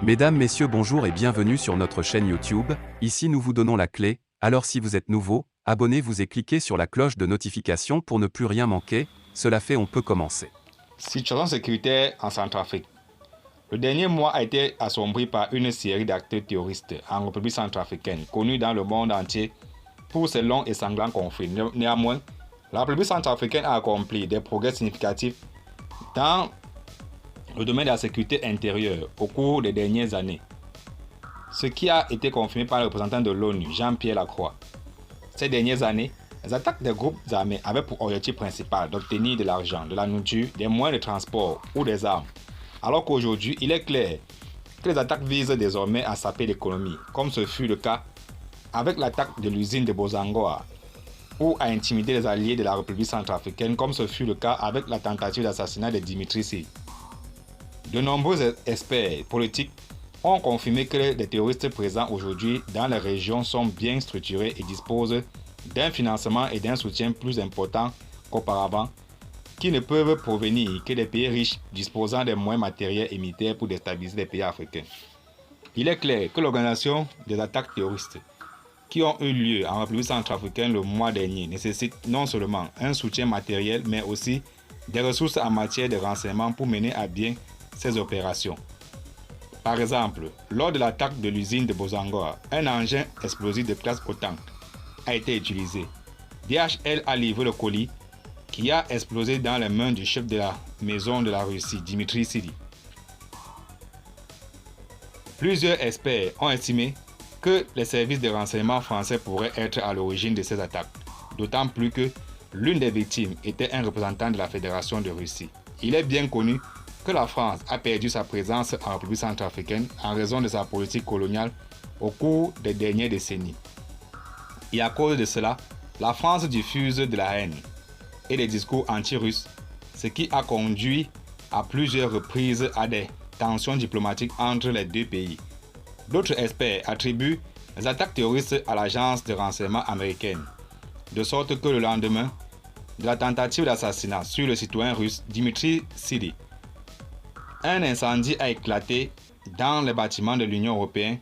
Mesdames, Messieurs, bonjour et bienvenue sur notre chaîne YouTube. Ici nous vous donnons la clé, alors si vous êtes nouveau, abonnez-vous et cliquez sur la cloche de notification pour ne plus rien manquer. Cela fait, on peut commencer. Situation sécuritaire en Centrafrique. Le dernier mois a été assombri par une série d'actes terroristes en République centrafricaine, connus dans le monde entier pour ses longs et sanglants conflits. Néanmoins, la République centrafricaine a accompli des progrès significatifs dans le domaine de la sécurité intérieure au cours des dernières années, ce qui a été confirmé par le représentant de l'ONU, Jean-Pierre Lacroix. Ces dernières années, les attaques des groupes armés avaient pour objectif principal d'obtenir de l'argent, de la nourriture, des moyens de transport ou des armes. Alors qu'aujourd'hui, il est clair que les attaques visent désormais à saper l'économie, comme ce fut le cas avec l'attaque de l'usine de Bozangoa, ou à intimider les alliés de la République centrafricaine, comme ce fut le cas avec la tentative d'assassinat de Dimitri Sy. De nombreux experts politiques ont confirmé que les terroristes présents aujourd'hui dans les régions sont bien structurés et disposent d'un financement et d'un soutien plus important qu'auparavant, qui ne peuvent provenir que des pays riches disposant des moyens matériels et militaires pour déstabiliser les pays africains. Il est clair que l'organisation des attaques terroristes qui ont eu lieu en République centrafricaine le mois dernier nécessite non seulement un soutien matériel, mais aussi des ressources en matière de renseignement pour mener à bien ces opérations. Par exemple, lors de l'attaque de l'usine de Bozangoa, un engin explosif de classe OTAN a été utilisé. DHL a livré le colis qui a explosé dans les mains du chef de la maison de la Russie, Dimitri Sy. Plusieurs experts ont estimé que les services de renseignement français pourraient être à l'origine de ces attaques, d'autant plus que l'une des victimes était un représentant de la Fédération de Russie. Il est bien connu que la France a perdu sa présence en République centrafricaine en raison de sa politique coloniale au cours des dernières décennies. Et à cause de cela, la France diffuse de la haine et des discours anti-russes, ce qui a conduit à plusieurs reprises à des tensions diplomatiques entre les deux pays. D'autres experts attribuent les attaques terroristes à l'agence de renseignement américaine, de sorte que le lendemain de la tentative d'assassinat sur le citoyen russe Dimitri Sy, un incendie a éclaté dans les bâtiments de l'Union européenne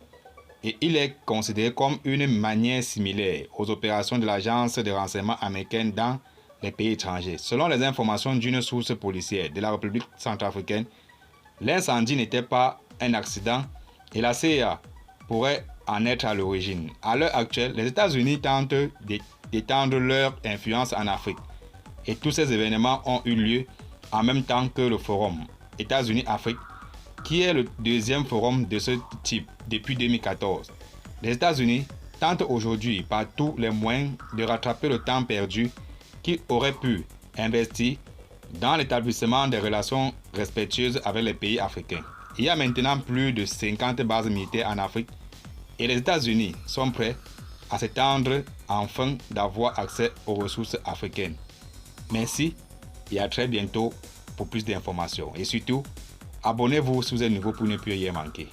et il est considéré comme une manière similaire aux opérations de l'agence de renseignement américaine dans les pays étrangers. Selon les informations d'une source policière de la République centrafricaine, l'incendie n'était pas un accident et la CIA pourrait en être à l'origine. À l'heure actuelle, les États-Unis tentent d'étendre leur influence en Afrique et tous ces événements ont eu lieu en même temps que le forum États-Unis-Afrique, qui est le deuxième forum de ce type depuis 2014. Les États-Unis tentent aujourd'hui par tous les moyens de rattraper le temps perdu qu'ils auraient pu investir dans l'établissement des relations respectueuses avec les pays africains. Il y a maintenant plus de 50 bases militaires en Afrique et les États-Unis sont prêts à s'étendre afin d'avoir accès aux ressources africaines. Merci et à très bientôt pour plus d'informations. Et surtout, abonnez-vous si vous êtes nouveau pour ne plus rien manquer.